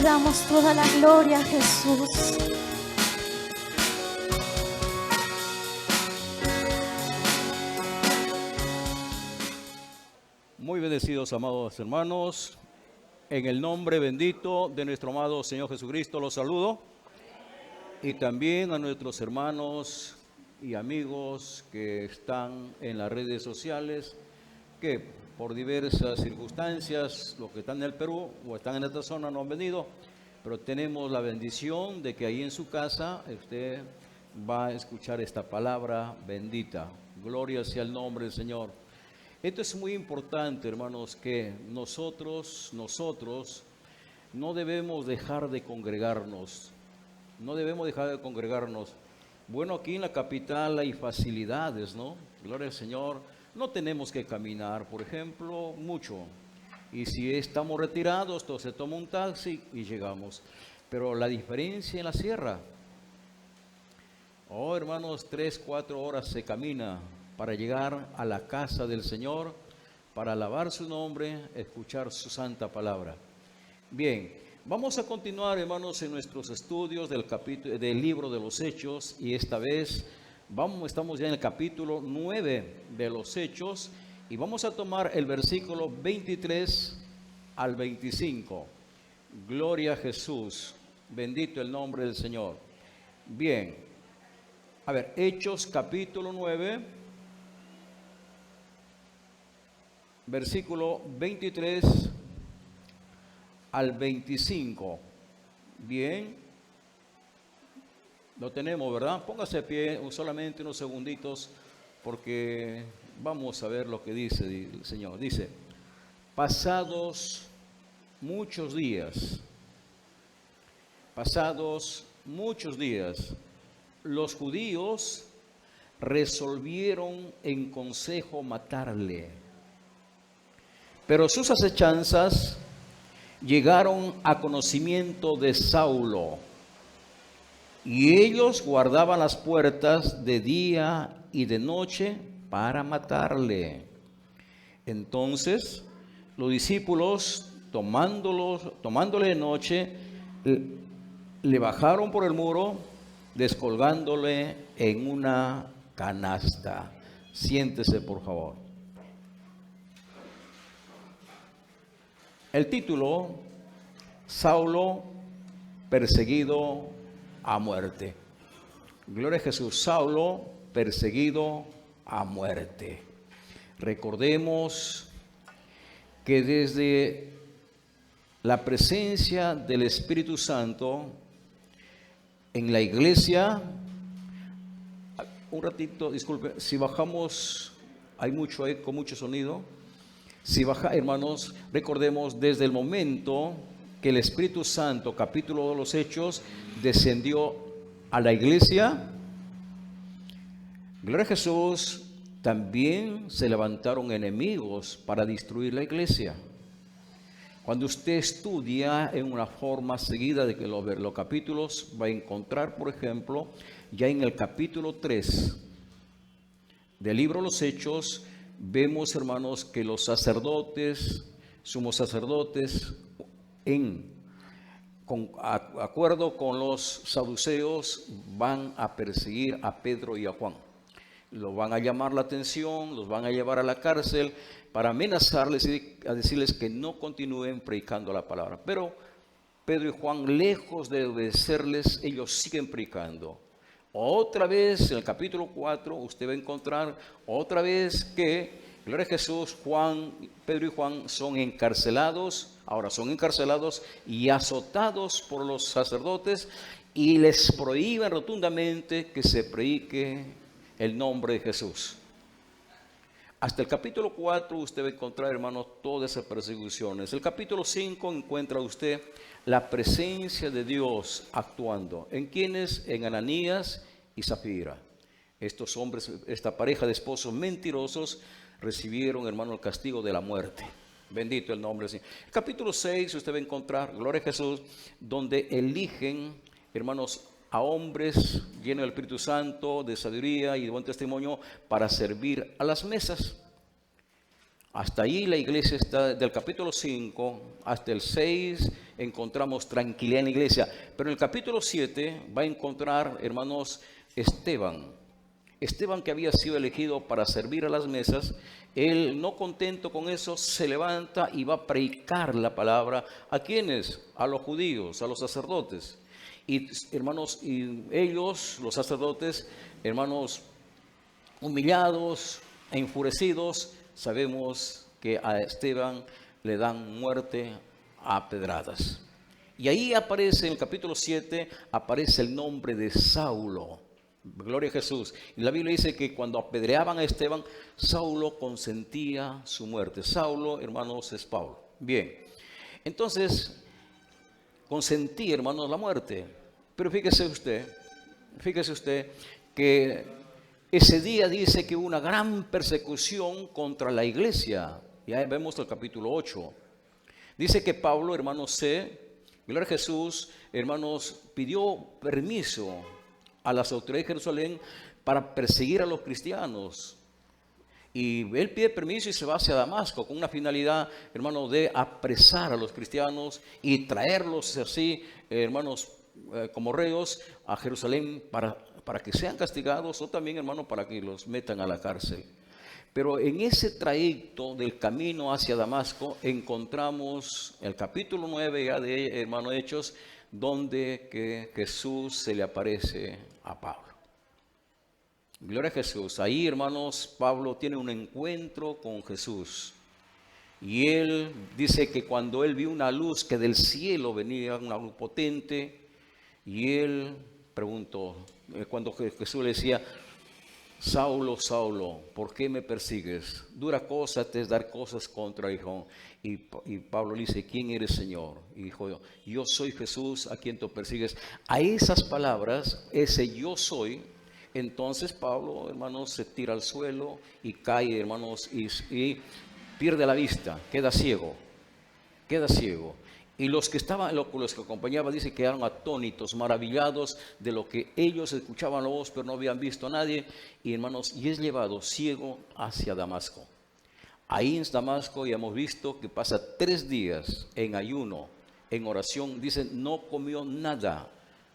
ti damos toda la gloria, Jesús. Muy bendecidos, amados hermanos, en el nombre bendito de nuestro amado Señor Jesucristo los saludo, y también a nuestros hermanos y amigos que están en las redes sociales, que por diversas circunstancias, los que están en el Perú o están en esta zona no han venido, pero tenemos la bendición de que ahí en su casa usted va a escuchar esta palabra bendita. Gloria sea el nombre del Señor. Esto es muy importante, hermanos, que nosotros no debemos dejar de congregarnos. No debemos dejar de congregarnos. Bueno, aquí en la capital hay facilidades, ¿no? Gloria al Señor. No tenemos que caminar, por ejemplo, mucho. Y si estamos retirados, entonces toma un taxi y llegamos. Pero la diferencia en la sierra, oh hermanos, 3-4 horas se camina para llegar a la casa del Señor, para alabar su nombre, escuchar su santa palabra. Bien, vamos a continuar, hermanos, en nuestros estudios del libro de los Hechos, y esta vez estamos ya en el capítulo 9 de los Hechos, y vamos a tomar el versículo 23 al 25. Gloria a Jesús, bendito el nombre del Señor. Bien, a ver, Hechos capítulo 9, versículo 23 al 25. Bien, lo tenemos, ¿verdad? Póngase de pie solamente unos segunditos, porque vamos a ver lo que dice el Señor. Dice: pasados muchos días, los judíos resolvieron en consejo matarle. Pero sus acechanzas llegaron a conocimiento de Saulo, y ellos guardaban las puertas de día y de noche para matarle. Entonces los discípulos, tomándole de noche, le bajaron por el muro, descolgándole en una canasta. Siéntese, por favor. El título: Saulo perseguido a muerte. Gloria a Jesús. Saulo perseguido a muerte. Recordemos que desde la presencia del Espíritu Santo en la iglesia, un ratito, disculpe, si bajamos, hay mucho eco, mucho sonido. Si baja, hermanos, recordemos desde el momento que el Espíritu Santo, capítulo de los Hechos, descendió a la iglesia, gloria a Jesús, también se levantaron enemigos para destruir la iglesia. Cuando usted estudia en una forma seguida de que los capítulos, va a encontrar, por ejemplo, ya en el capítulo 3 del libro de los Hechos, vemos, hermanos, que los sacerdotes, sumos sacerdotes, acuerdo con los saduceos, van a perseguir a Pedro y a Juan. Los van a llamar la atención, los van a llevar a la cárcel para amenazarles y a decirles que no continúen predicando la palabra. Pero Pedro y Juan, lejos de obedecerles, ellos siguen predicando. Otra vez, en el capítulo 4, usted va a encontrar otra vez que, gloria a Jesús, Pedro y Juan son encarcelados. Ahora son encarcelados y azotados por los sacerdotes, y les prohíben rotundamente que se predique el nombre de Jesús. Hasta el capítulo 4 usted va a encontrar, hermanos, todas esas persecuciones. El capítulo 5 encuentra usted la presencia de Dios actuando. ¿En quiénes? En Ananías y Zafira. Estos hombres, esta pareja de esposos mentirosos, recibieron, hermano, el castigo de la muerte. Bendito el nombre del Señor. El capítulo 6 usted va a encontrar, gloria a Jesús, donde eligen, hermanos, a hombres llenos del Espíritu Santo, de sabiduría y de buen testimonio, para servir a las mesas. Hasta ahí la iglesia está, del capítulo 5 hasta el 6 encontramos tranquilidad en la iglesia. Pero en el capítulo 7 va a encontrar, hermanos, Esteban. Esteban, que había sido elegido para servir a las mesas, él, no contento con eso, se levanta y va a predicar la palabra. ¿A quiénes? A los judíos, a los sacerdotes. Y hermanos, y ellos, los sacerdotes, hermanos, humillados e enfurecidos, sabemos que a Esteban le dan muerte a pedradas. Y ahí aparece, en el capítulo 7, aparece el nombre de Saulo. Gloria a Jesús. Y la Biblia dice que cuando apedreaban a Esteban, Saulo consentía su muerte. Saulo, hermanos, es Pablo. Bien, entonces, consentía, hermanos, la muerte. Pero fíjese usted que ese día dice que hubo una gran persecución contra la iglesia. Ya vemos el capítulo 8. Dice que Pablo, hermanos, gloria a Jesús, hermanos, pidió permiso a las autoridades de Jerusalén para perseguir a los cristianos. Y él pide permiso y se va hacia Damasco con una finalidad, hermano, de apresar a los cristianos y traerlos así, hermanos, como reos a Jerusalén para que sean castigados, o también, hermano, para que los metan a la cárcel. Pero en ese trayecto del camino hacia Damasco encontramos el capítulo 9 ya de, hermano, Hechos, donde que Jesús se le aparece a Pablo. Gloria a Jesús. Ahí, hermanos, Pablo tiene un encuentro con Jesús. Y él dice que cuando él vio una luz que del cielo venía, una luz potente, y él preguntó, cuando Jesús le decía, Saulo, Saulo, ¿por qué me persigues? Dura cosa te es dar cosas contra hijo. Y Pablo le dice, ¿quién eres, Señor? Y dijo, yo soy Jesús a quien tú persigues. A esas palabras, ese yo soy, entonces Pablo, hermanos, se tira al suelo y cae, hermanos, y pierde la vista, queda ciego. Y los que estaban, los que acompañaban, dice que quedaron atónitos, maravillados de lo que ellos escuchaban la voz, pero no habían visto a nadie. Y hermanos, y es llevado ciego hacia Damasco. Ahí en Damasco ya hemos visto que pasa 3 días en ayuno, en oración. Dicen, no comió nada,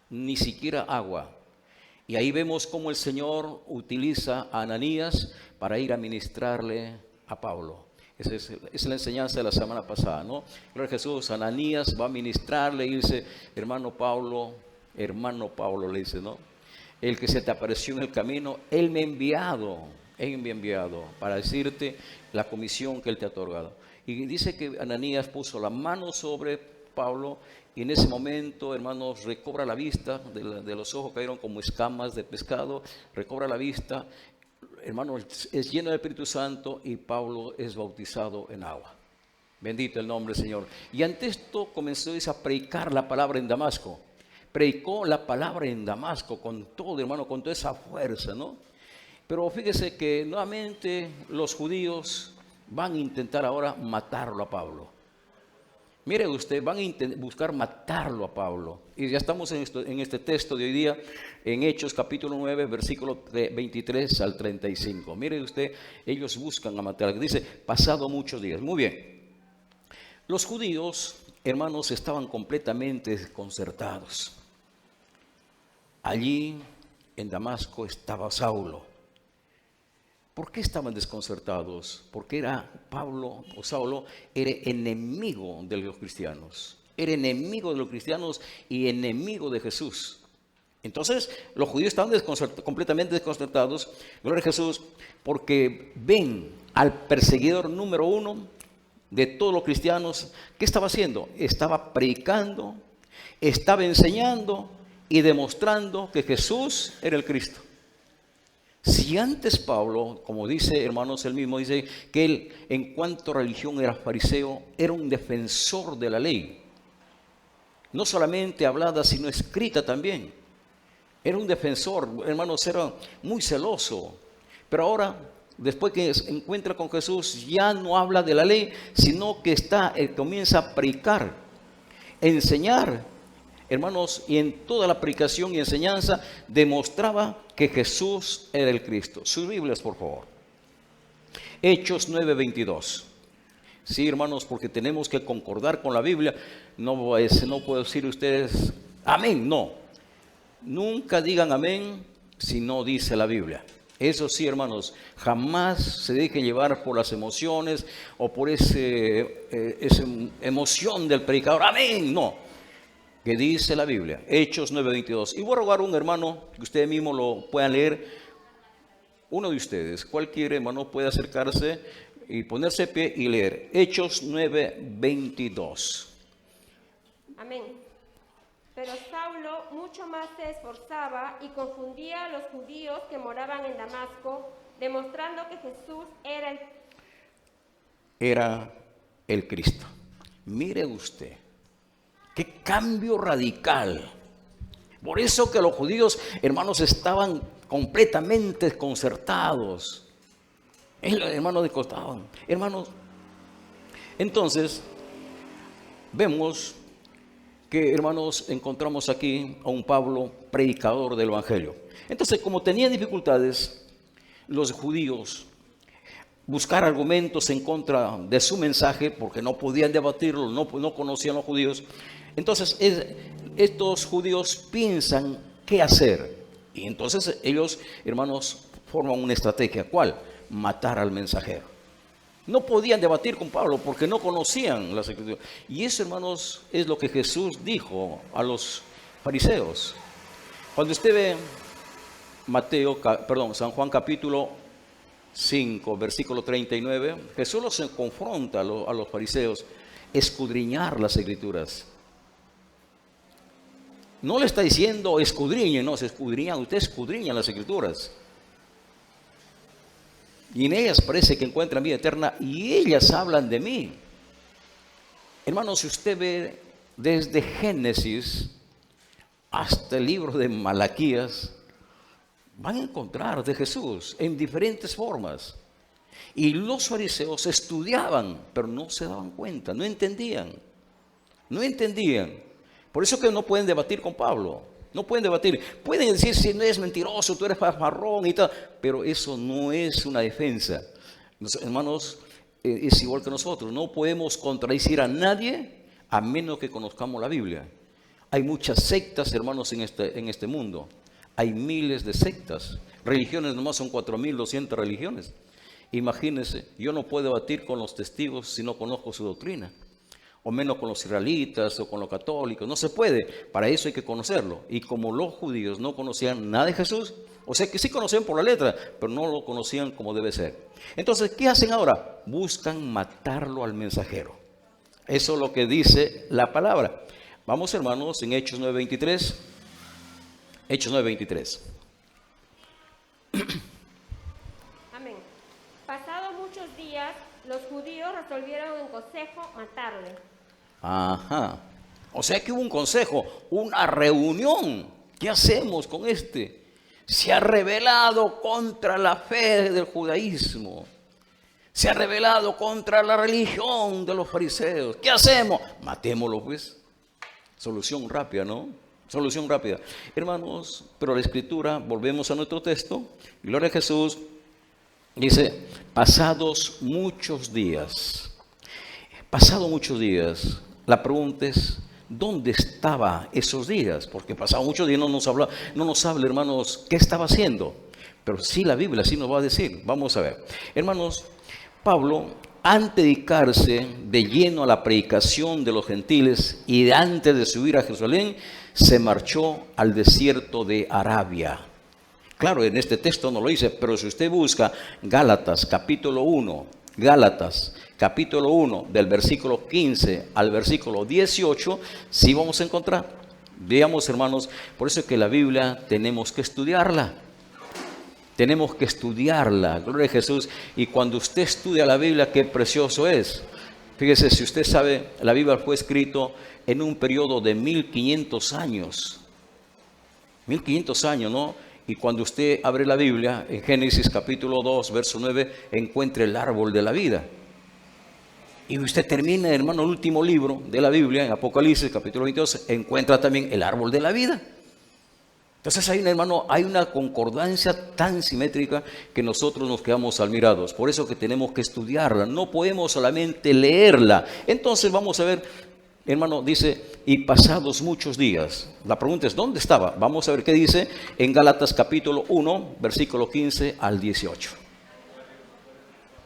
ni siquiera agua. Y ahí vemos cómo el Señor utiliza a Ananías para ir a ministrarle a Pablo. Esa es la enseñanza de la semana pasada, ¿no? Gloria a Jesús, Ananías va a ministrarle y dice, hermano Pablo, le dice, ¿no? El que se te apareció en el camino, él me ha enviado para decirte la comisión que él te ha otorgado. Y dice que Ananías puso la mano sobre Pablo y en ese momento, hermanos, recobra la vista, de los ojos cayeron como escamas de pescado, recobra la vista. Hermano, es lleno del Espíritu Santo y Pablo es bautizado en agua. Bendito el nombre del Señor. Y ante esto comenzó a predicar la palabra en Damasco. Predicó la palabra en Damasco con todo, hermano, con toda esa fuerza, ¿no? Pero fíjese que nuevamente los judíos van a intentar ahora matarlo a Pablo. Mire usted, van a buscar matarlo a Pablo. Y ya estamos en este texto de hoy día, en Hechos capítulo 9, versículo 23 al 35. Mire usted, ellos buscan a matarlo. Dice, pasado muchos días. Muy bien. Los judíos, hermanos, estaban completamente desconcertados. Allí, en Damasco, estaba Saulo. ¿Por qué estaban desconcertados? Porque Saulo era enemigo de los cristianos. Era enemigo de los cristianos y enemigo de Jesús. Entonces, los judíos estaban completamente desconcertados, gloria a Jesús, porque ven al perseguidor número 1 de todos los cristianos. ¿Qué estaba haciendo? Estaba predicando, estaba enseñando y demostrando que Jesús era el Cristo. Si antes Pablo, como dice, hermanos, él mismo dice que él en cuanto a religión era fariseo, era un defensor de la ley. No solamente hablada, sino escrita también. Era un defensor, hermanos, era muy celoso. Pero ahora, después que se encuentra con Jesús, ya no habla de la ley, sino que comienza a predicar, enseñar. Hermanos, y en toda la predicación y enseñanza demostraba que Jesús era el Cristo. Sus Biblias, por favor. Hechos 9:22. Sí, hermanos, porque tenemos que concordar con la Biblia. No puedo decir ustedes amén, no. Nunca digan amén si no dice la Biblia. Eso sí, hermanos, jamás se dejen llevar por las emociones o por esa emoción del predicador. Amén, no. Que dice la Biblia, Hechos 9:22. Y voy a rogar a un hermano que ustedes mismos lo puedan leer. Uno de ustedes, cualquier hermano puede acercarse y ponerse de pie y leer Hechos 9:22. Amén. Pero Saulo mucho más se esforzaba y confundía a los judíos que moraban en Damasco, demostrando que Jesús era el Cristo. Mire usted, qué cambio radical. Por eso que los judíos, hermanos, estaban completamente desconcertados. Hermanos, desconcertados. Hermanos, entonces, vemos que, hermanos, encontramos aquí a un Pablo predicador del Evangelio. Entonces, como tenían dificultades los judíos buscar argumentos en contra de su mensaje, porque no podían debatirlo, no conocían a los judíos, entonces estos judíos piensan qué hacer. Y entonces ellos, hermanos, forman una estrategia. ¿Cuál? Matar al mensajero. No podían debatir con Pablo porque no conocían las escrituras. Y eso, hermanos, es lo que Jesús dijo a los fariseos. Cuando usted ve San Juan capítulo 5, versículo 39, Jesús los confronta a los fariseos, escudriñar las escrituras. No le está diciendo escudriñen, no, se escudriñan, usted escudriña las escrituras. Y en ellas parece que encuentran vida eterna y ellas hablan de mí. Hermanos, si usted ve desde Génesis hasta el libro de Malaquías, van a encontrar de Jesús en diferentes formas. Y los fariseos estudiaban, pero no se daban cuenta, no entendían. Por eso que no pueden debatir con Pablo. No pueden debatir. Pueden decir si no es mentiroso, tú eres fanfarrón y tal. Pero eso no es una defensa. Hermanos, es igual que nosotros. No podemos contradecir a nadie a menos que conozcamos la Biblia. Hay muchas sectas, hermanos, en este mundo. Hay miles de sectas. Religiones nomás son 4.200 religiones. Imagínense, yo no puedo debatir con los testigos si no conozco su doctrina. O menos con los israelitas o con los católicos. No se puede. Para eso hay que conocerlo. Y como los judíos no conocían nada de Jesús, o sea que sí conocían por la letra, pero no lo conocían como debe ser. Entonces, ¿qué hacen ahora? Buscan matarlo al mensajero. Eso es lo que dice la palabra. Vamos, hermanos, en Hechos 9:23. Hechos 9:23. Amén. Pasados muchos días, los judíos resolvieron en consejo matarle. Ajá. O sea que hubo un consejo, una reunión. ¿Qué hacemos con este? Se ha rebelado contra la fe del judaísmo. Se ha rebelado contra la religión de los fariseos. ¿Qué hacemos? Matémoslo, pues. Solución rápida, ¿no? Solución rápida. Hermanos, pero la Escritura, volvemos a nuestro texto. Gloria a Jesús. Dice, pasados muchos días. La pregunta es, ¿dónde estaba esos días? Porque pasados muchos días no nos habla, hermanos, qué estaba haciendo. Pero sí la Biblia sí nos va a decir. Vamos a ver. Hermanos, Pablo, antes de dedicarse de lleno a la predicación de los gentiles y antes de subir a Jerusalén, se marchó al desierto de Arabia. Claro, en este texto no lo dice, pero si usted busca Gálatas capítulo 1, del versículo 15 al versículo 18, sí vamos a encontrar. Veamos, hermanos, por eso es que la Biblia tenemos que estudiarla. Gloria a Jesús. Y cuando usted estudia la Biblia, qué precioso es. Fíjese, si usted sabe, la Biblia fue escrito en un periodo de 1500 años. 1500 años, ¿no? Y cuando usted abre la Biblia, en Génesis capítulo 2, verso 9, encuentra el árbol de la vida. Y usted termina, hermano, el último libro de la Biblia, en Apocalipsis capítulo 22, encuentra también el árbol de la vida. Entonces hay, hermano, hay una concordancia tan simétrica que nosotros nos quedamos admirados. Por eso que tenemos que estudiarla, no podemos solamente leerla. Entonces vamos a ver, hermano, dice, y pasados muchos días. La pregunta es, ¿dónde estaba? Vamos a ver qué dice en Gálatas capítulo 1, versículo 15 al 18.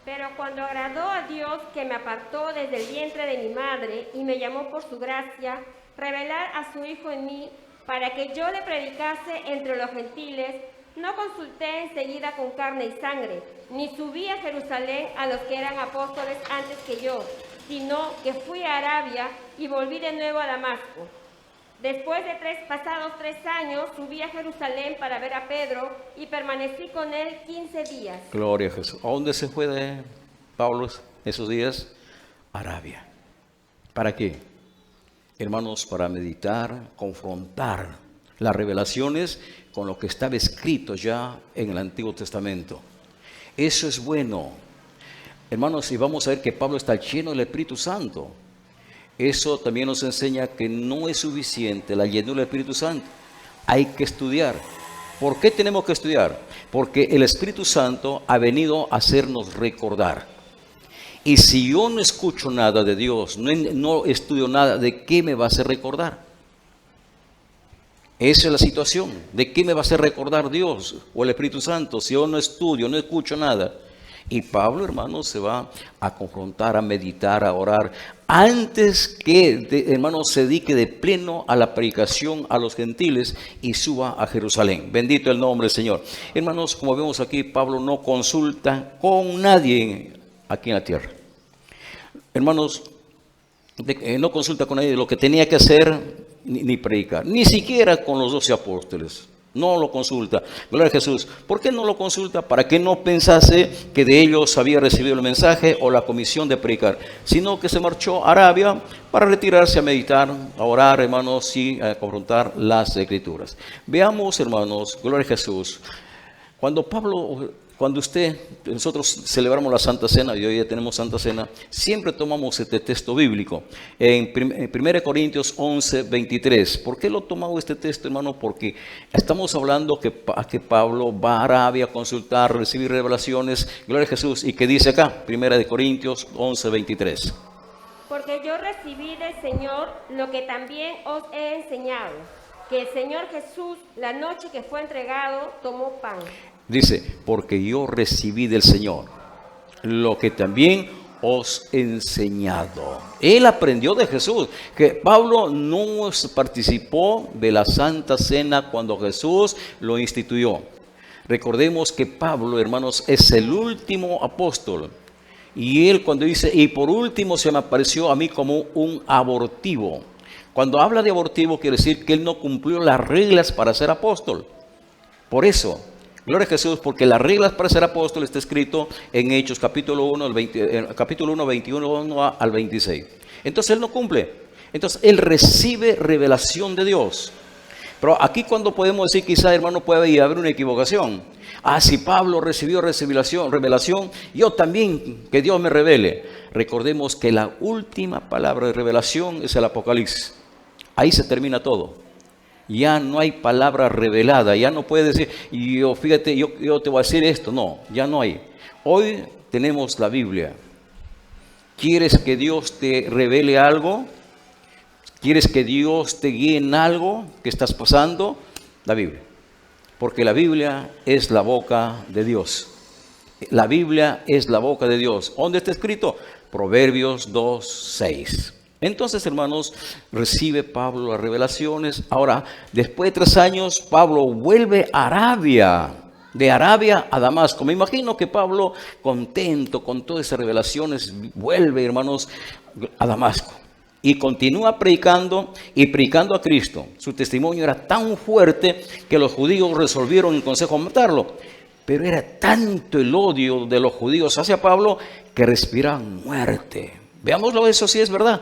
Pero cuando agradó a Dios, que me apartó desde el vientre de mi madre y me llamó por su gracia, revelar a su Hijo en mí, para que yo le predicase entre los gentiles, no consulté enseguida con carne y sangre, ni subí a Jerusalén a los que eran apóstoles antes que yo, sino que fui a Arabia y volví de nuevo a Damasco. Después de pasados 3 años, subí a Jerusalén para ver a Pedro y permanecí con él 15 días. Gloria a Jesús. ¿A dónde se fue de Pablo esos días? Arabia. ¿Para qué? Hermanos, para meditar, confrontar las revelaciones con lo que estaba escrito ya en el Antiguo Testamento. Eso es bueno. Hermanos, y vamos a ver que Pablo está lleno del Espíritu Santo. Eso también nos enseña que no es suficiente la llenura del Espíritu Santo. Hay que estudiar. ¿Por qué tenemos que estudiar? Porque el Espíritu Santo ha venido a hacernos recordar. Y si yo no escucho nada de Dios, no estudio nada, ¿de qué me va a hacer recordar? Esa es la situación. ¿De qué me va a hacer recordar Dios o el Espíritu Santo si yo no estudio, no escucho nada? Y Pablo, hermano, se va a confrontar, a meditar, a orar, antes que, hermano, se dedique de pleno a la predicación a los gentiles y suba a Jerusalén. Bendito el nombre del Señor. Hermanos, como vemos aquí, Pablo no consulta con nadie aquí en la tierra. Hermanos, no consulta con nadie de lo que tenía que hacer ni predicar, ni siquiera con los 12 apóstoles. No lo consulta. Gloria a Jesús. ¿Por qué no lo consulta? Para que no pensase que de ellos había recibido el mensaje o la comisión de predicar, sino que se marchó a Arabia para retirarse a meditar, a orar, hermanos, y a confrontar las Escrituras. Veamos, hermanos, gloria a Jesús. Nosotros celebramos la Santa Cena y hoy ya tenemos Santa Cena, siempre tomamos este texto bíblico en 1 Corintios 11, 23. ¿Por qué lo tomamos este texto, hermano? Porque estamos hablando que Pablo va a Arabia a consultar, recibir revelaciones, gloria a Jesús, y que dice acá, 1 Corintios 11, 23. Porque yo recibí del Señor lo que también os he enseñado, que el Señor Jesús, la noche que fue entregado, tomó pan. Dice, porque yo recibí del Señor lo que también os he enseñado. Él aprendió de Jesús, que Pablo no participó de la Santa Cena cuando Jesús lo instituyó. Recordemos que Pablo, hermanos, es el último apóstol. Y él cuando dice, y por último se me apareció a mí como un abortivo. Cuando habla de abortivo quiere decir que él no cumplió las reglas para ser apóstol. Por eso, gloria a Jesús, porque las reglas para ser apóstol está escrito en Hechos capítulo 1, 21 al 26. Entonces él no cumple. Entonces él recibe revelación de Dios. Pero aquí cuando podemos decir, quizá, hermano, puede haber una equivocación. Si Pablo recibió revelación, yo también, que Dios me revele. Recordemos que la última palabra de revelación es el Apocalipsis. Ahí se termina todo. Ya no hay palabra revelada, ya no puede decir, yo te voy a decir esto. No, ya no hay. Hoy tenemos la Biblia. ¿Quieres que Dios te revele algo? ¿Quieres que Dios te guíe en algo que estás pasando? La Biblia. Porque la Biblia es la boca de Dios. La Biblia es la boca de Dios. ¿Dónde está escrito? Proverbios 2:6. Entonces, hermanos, recibe Pablo las revelaciones. Ahora, después de 3 años, Pablo vuelve a Arabia. De Arabia a Damasco. Me imagino que Pablo, contento con todas esas revelaciones, vuelve, hermanos, a Damasco. Y continúa predicando y predicando a Cristo. Su testimonio era tan fuerte que los judíos resolvieron en consejo matarlo. Pero era tanto el odio de los judíos hacia Pablo que respiraban muerte. Veámoslo, eso sí es verdad.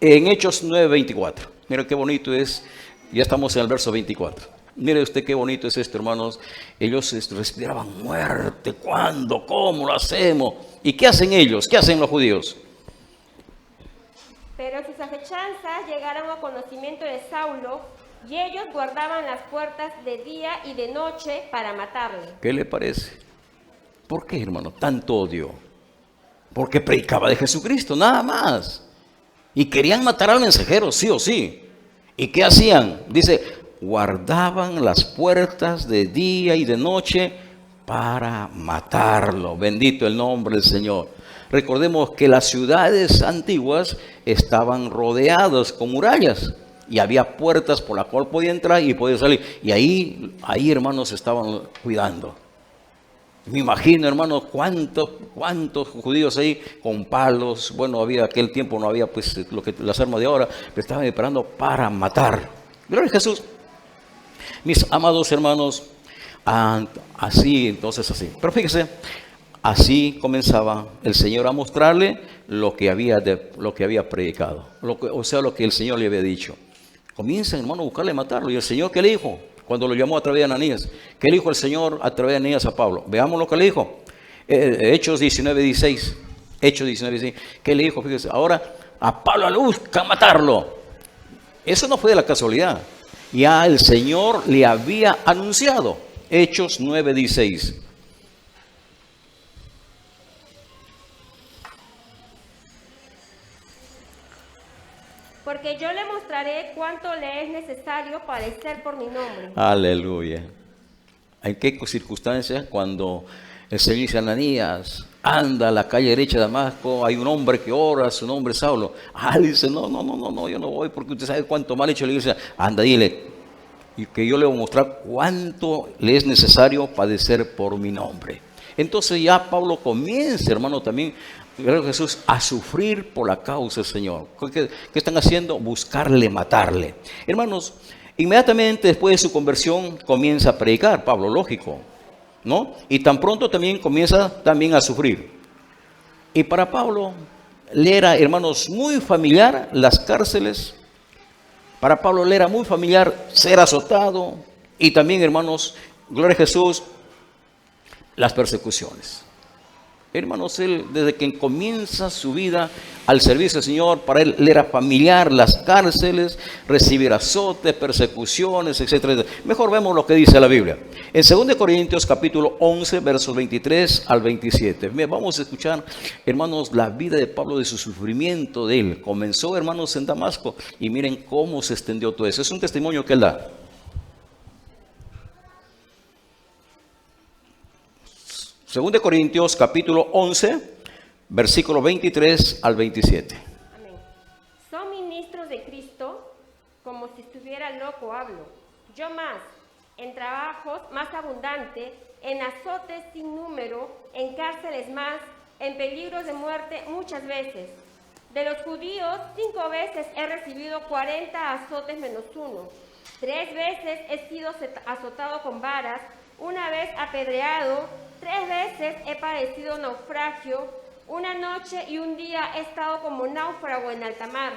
En Hechos 9:24. Mira qué bonito es. Ya estamos en el verso 24. Mire usted qué bonito es esto, hermanos. Ellos respiraban muerte. ¿Cuándo? ¿Cómo lo hacemos? ¿Y qué hacen ellos? ¿Qué hacen los judíos? Pero sus acechanzas llegaron a conocimiento de Saulo, y ellos guardaban las puertas de día y de noche para matarle. ¿Qué le parece? ¿Por qué, hermano, tanto odio? Porque predicaba de Jesucristo, nada más. Y querían matar al mensajero, sí o sí. ¿Y qué hacían? Dice, guardaban las puertas de día y de noche para matarlo. Bendito el nombre del Señor. Recordemos que las ciudades antiguas estaban rodeadas con murallas y había puertas por las cuales podía entrar y podía salir. Y ahí hermanos estaban cuidando. Me imagino, hermanos, cuántos judíos ahí con palos. Bueno, aquel tiempo no había pues las armas de ahora, pero estaban esperando para matar. Gloria a Jesús. Mis amados hermanos, así. Pero fíjese, así comenzaba el Señor a mostrarle lo que había predicado, lo que el Señor le había dicho. Comienzan, hermano, a buscarle matarlo. ¿Y el Señor qué le dijo? Cuando lo llamó a través de Ananías. ¿Qué le dijo el Señor a través de Ananías a Pablo? Veamos lo que le dijo. Hechos 19:16. Hechos 19:16. ¿Qué le dijo? Fíjese, ahora a Pablo le buscan matarlo. Eso no fue de la casualidad. Ya el Señor le había anunciado. Hechos 9:16. Porque yo le mostraré cuánto le es necesario padecer por mi nombre. Aleluya. ¿En qué circunstancias? Cuando el Señor dice a Ananías, anda a la calle derecha de Damasco, hay un hombre que ora, su nombre es Saulo. Dice, no, yo no voy porque usted sabe cuánto mal ha hecho la iglesia. Anda, dile, y que yo le voy a mostrar cuánto le es necesario padecer por mi nombre. Entonces ya Pablo comienza, hermano, también, gracias a Jesús, a sufrir por la causa del Señor. ¿Qué están haciendo? Buscarle, matarle. Hermanos, inmediatamente después de su conversión comienza a predicar, Pablo, lógico, ¿no? Y tan pronto también comienza también a sufrir. Y para Pablo le era, hermanos, muy familiar las cárceles. Para Pablo le era muy familiar ser azotado. Y también, hermanos, gloria a Jesús, las persecuciones. Hermanos, él desde que comienza su vida al servicio del Señor, para él le era familiar las cárceles, recibir azotes, persecuciones, etcétera. Mejor vemos lo que dice la Biblia. En 2 Corintios capítulo 11, versos 23 al 27. Vamos a escuchar, hermanos, la vida de Pablo, de su sufrimiento de él. Comenzó, hermanos, en Damasco y miren cómo se extendió todo eso. Es un testimonio que él da. 2 Corintios capítulo 11, versículo 23 al 27. Amén. Son ministros de Cristo, como si estuviera loco hablo. Yo más, en trabajos más abundante, en azotes sin número, en cárceles más, en peligros de muerte muchas veces. De los judíos 5 veces he recibido 40 azotes menos 1. 3 veces he sido azotado con varas, 1 vez apedreado, 3 veces he padecido naufragio, 1 noche y 1 día he estado como náufrago en alta mar,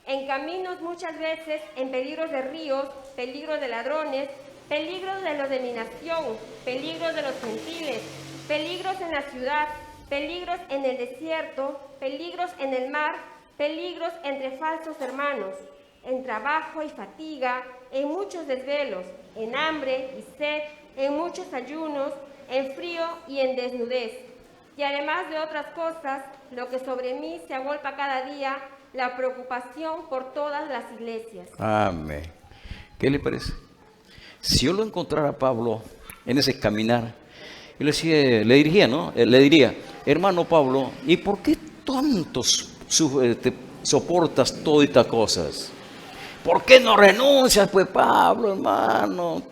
en caminos muchas veces, en peligros de ríos, peligros de ladrones, peligros de los de mi nación, peligros de los gentiles, peligros en la ciudad, peligros en el desierto, peligros en el mar, peligros entre falsos hermanos, en trabajo y fatiga, en muchos desvelos, en hambre y sed, en muchos ayunos, en frío y en desnudez. Y además de otras cosas, lo que sobre mí se agolpa cada día, la preocupación por todas las iglesias. Amén. ¿Qué le parece? Si yo lo encontrara a Pablo en ese caminar, yo le diría, hermano Pablo, ¿y por qué tantos te soportas todas estas cosas? ¿Por qué no renuncias, pues, Pablo, hermano?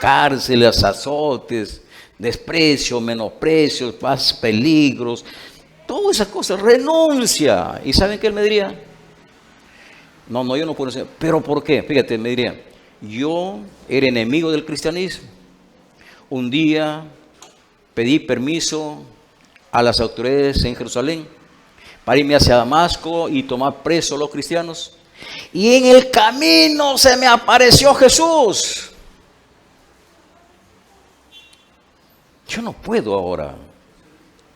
Cárceles, azotes, desprecio, menosprecio, más peligros, todas esas cosas, renuncia. ¿Y saben qué él me diría? No, yo no puedo decir. ¿Pero por qué? Fíjate, me diría, yo era enemigo del cristianismo. Un día pedí permiso a las autoridades en Jerusalén para irme hacia Damasco y tomar preso a los cristianos. Y en el camino se me apareció Jesús. Yo no puedo ahora.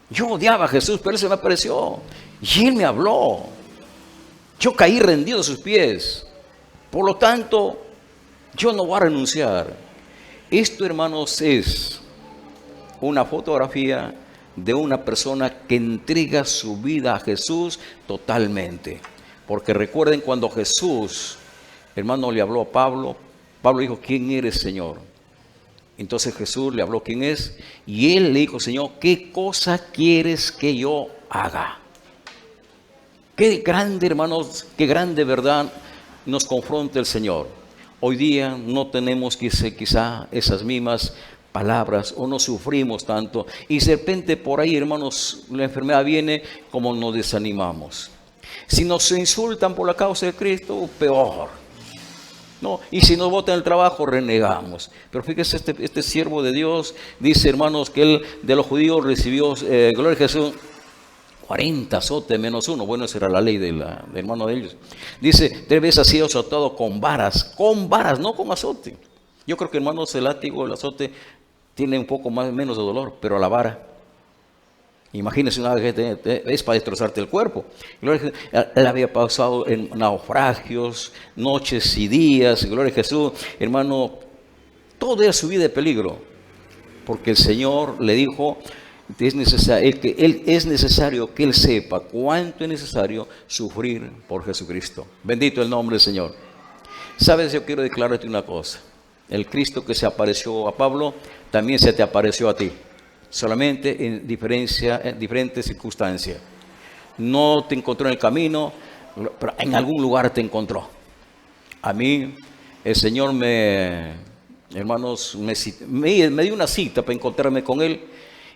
Yo odiaba a Jesús, pero Él se me apareció. Y Él me habló. Yo caí rendido a sus pies. Por lo tanto, Yo no voy a renunciar. Esto, hermanos, es una fotografía de una persona que entrega su vida a Jesús totalmente. Porque recuerden cuando Jesús, hermano, le habló a Pablo, Pablo dijo, ¿quién eres, Señor? Entonces Jesús le habló quién es, y él le dijo, Señor, ¿qué cosa quieres que yo haga? Qué grande, hermanos, qué grande verdad nos confronta el Señor. Hoy día no tenemos quizá esas mismas palabras o no sufrimos tanto, y de repente por ahí, hermanos, la enfermedad viene, como nos desanimamos. Si nos insultan por la causa de Cristo, peor. No, y si nos botan el trabajo, renegamos. Pero fíjese, este siervo de Dios dice, hermanos, que él de los judíos recibió, gloria a Jesús, 40 azotes menos uno. Bueno, esa era la ley del hermano de ellos. Dice, 3 veces ha sido azotado con varas, no con azote. Yo creo que, hermanos, el látigo, el azote, tiene un poco menos de dolor, pero la vara, imagínense, una vez es para destrozarte el cuerpo. Él había pasado en naufragios, noches y días, gloria a Jesús, hermano, todo era su vida de peligro, porque el Señor le dijo, es necesario que él sepa cuánto es necesario sufrir por Jesucristo. Bendito el nombre del Señor. Sabes, yo quiero declararte una cosa. El Cristo que se apareció a Pablo, también se te apareció a ti. Solamente en diferentes circunstancias. No te encontró en el camino, pero en algún lugar te encontró. A mí, el Señor hermanos, me dio una cita para encontrarme con Él.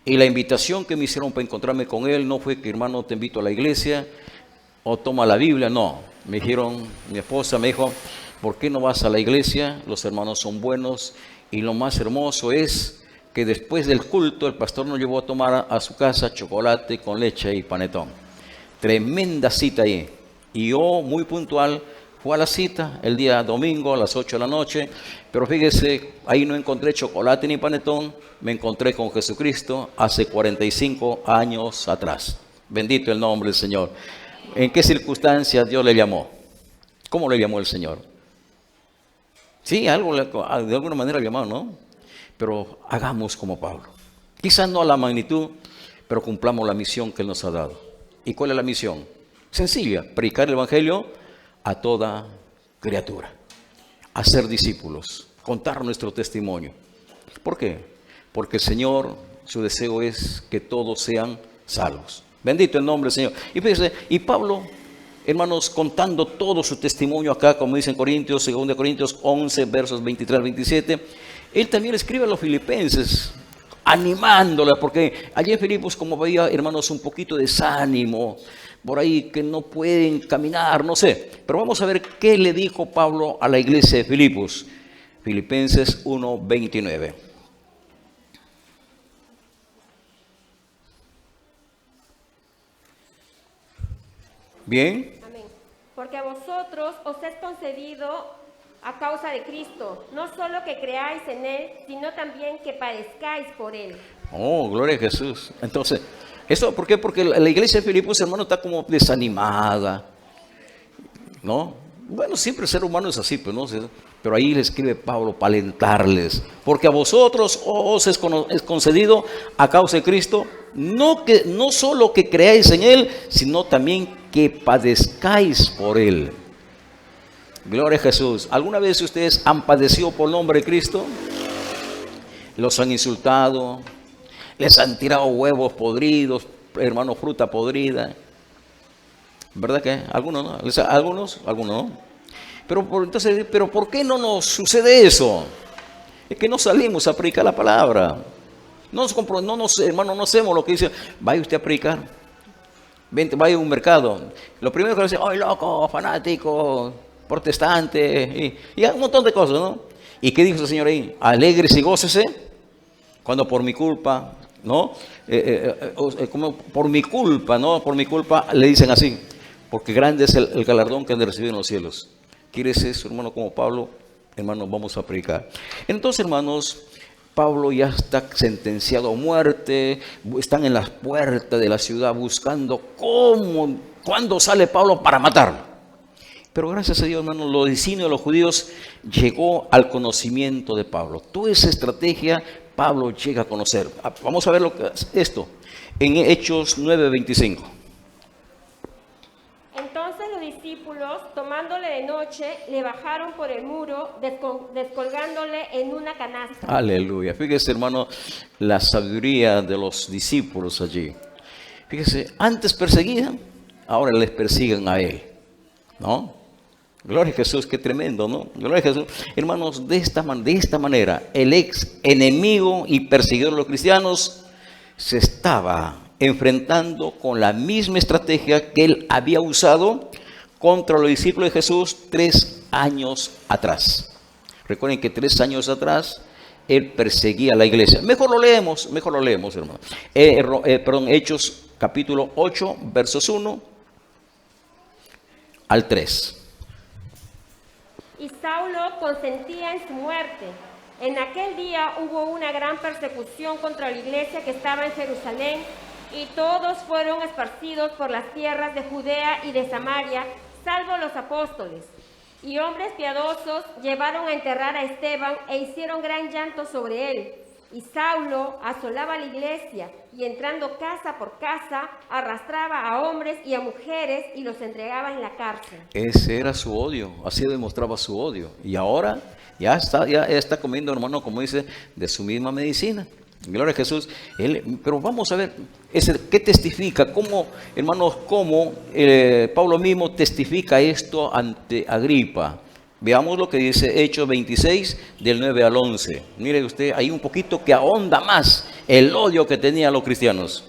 Y la invitación que me hicieron para encontrarme con Él no fue que, hermano, te invito a la iglesia o toma la Biblia. No, me dijeron, mi esposa me dijo, ¿por qué no vas a la iglesia? Los hermanos son buenos y lo más hermoso es que después del culto el pastor nos llevó a tomar a su casa chocolate con leche y panetón. Tremenda cita ahí. Y yo, muy puntual, fui a la cita el día domingo a las 8 de la noche. Pero fíjese, ahí no encontré chocolate ni panetón, me encontré con Jesucristo hace 45 años atrás. Bendito el nombre del Señor. ¿En qué circunstancias Dios le llamó? ¿Cómo le llamó el Señor? Sí, de alguna manera le llamó, ¿no? Pero hagamos como Pablo. Quizás no a la magnitud, pero cumplamos la misión que Él nos ha dado. ¿Y cuál es la misión? Sencilla, predicar el Evangelio a toda criatura. Hacer discípulos, contar nuestro testimonio. ¿Por qué? Porque el Señor, su deseo es que todos sean salvos. Bendito el nombre del Señor. Y fíjense, y Pablo, hermanos, contando todo su testimonio acá, como dice en Corintios, 2 Corintios 11, versos 23 al 27, él también escribe a los filipenses, animándola, porque allí en Filipos, como veía, hermanos, un poquito de desánimo, por ahí que no pueden caminar, no sé. Pero vamos a ver qué le dijo Pablo a la iglesia de Filipos. Filipenses 1, 29. Bien. Amén. Porque a vosotros os es concedido a causa de Cristo, no solo que creáis en Él, sino también que padezcáis por Él. Oh, gloria a Jesús. Entonces, ¿esto por qué? Porque la iglesia de Filipos, hermano, está como desanimada, ¿no? Bueno, siempre el ser humano es así, pues, ¿no? Pero ahí le escribe Pablo para alentarles. Porque a vosotros os es concedido a causa de Cristo, no solo que creáis en Él, sino también que padezcáis por Él. Gloria a Jesús. ¿Alguna vez ustedes han padecido por el nombre de Cristo? Los han insultado, les han tirado huevos podridos, hermano, fruta podrida. ¿Verdad que? Algunos no. Algunos no. Pero ¿por qué no nos sucede eso? Es que no salimos a predicar la palabra. Hermano, no hacemos lo que dice. Vaya usted a predicar. Vente, vaya a un mercado. Lo primero que dice, ¡ay, loco, fanático, protestante! Y un montón de cosas, ¿no? ¿Y qué dijo el Señor ahí? Alegres y gócese cuando por mi culpa, ¿no? Como por mi culpa, ¿no? Por mi culpa le dicen así. Porque grande es el galardón que han de recibir en los cielos. ¿Quieres eso, hermano, como Pablo? Hermano, vamos a predicar. Entonces, hermanos, Pablo ya está sentenciado a muerte. Están en las puertas de la ciudad buscando cuándo sale Pablo para matarlo. Pero gracias a Dios, hermano, los designios de los judíos llegó al conocimiento de Pablo. Toda esa estrategia Pablo llega a conocer. Vamos a ver lo que es esto en Hechos 9:25. Entonces los discípulos, tomándole de noche, le bajaron por el muro, descolgándole en una canasta. Aleluya. Fíjese, hermano, la sabiduría de los discípulos allí. Fíjese, antes perseguían, ahora les persiguen a él, ¿no? Gloria a Jesús, qué tremendo, ¿no? Gloria a Jesús. Hermanos, de esta manera, el ex enemigo y perseguidor de los cristianos se estaba enfrentando con la misma estrategia que él había usado contra los discípulos de Jesús 3 años atrás. Recuerden que 3 años atrás él perseguía a la iglesia. Mejor lo leemos, hermano. Hechos capítulo 8, versos 1 al 3. Y Saulo consentía en su muerte. En aquel día hubo una gran persecución contra la iglesia que estaba en Jerusalén, y todos fueron esparcidos por las tierras de Judea y de Samaria, salvo los apóstoles. Y hombres piadosos llevaron a enterrar a Esteban e hicieron gran llanto sobre él. Y Saulo asolaba la iglesia y entrando casa por casa arrastraba a hombres y a mujeres y los entregaba en la cárcel. Ese era su odio, así demostraba su odio. Y ahora ya está comiendo, hermano, como dice, de su misma medicina. Gloria a Jesús. Pero vamos a ver, ¿qué testifica? ¿Cómo, hermanos, Pablo mismo testifica esto ante Agripa? Veamos lo que dice Hechos 26, del 9 al 11. Mire usted, hay un poquito que ahonda más el odio que tenían los cristianos.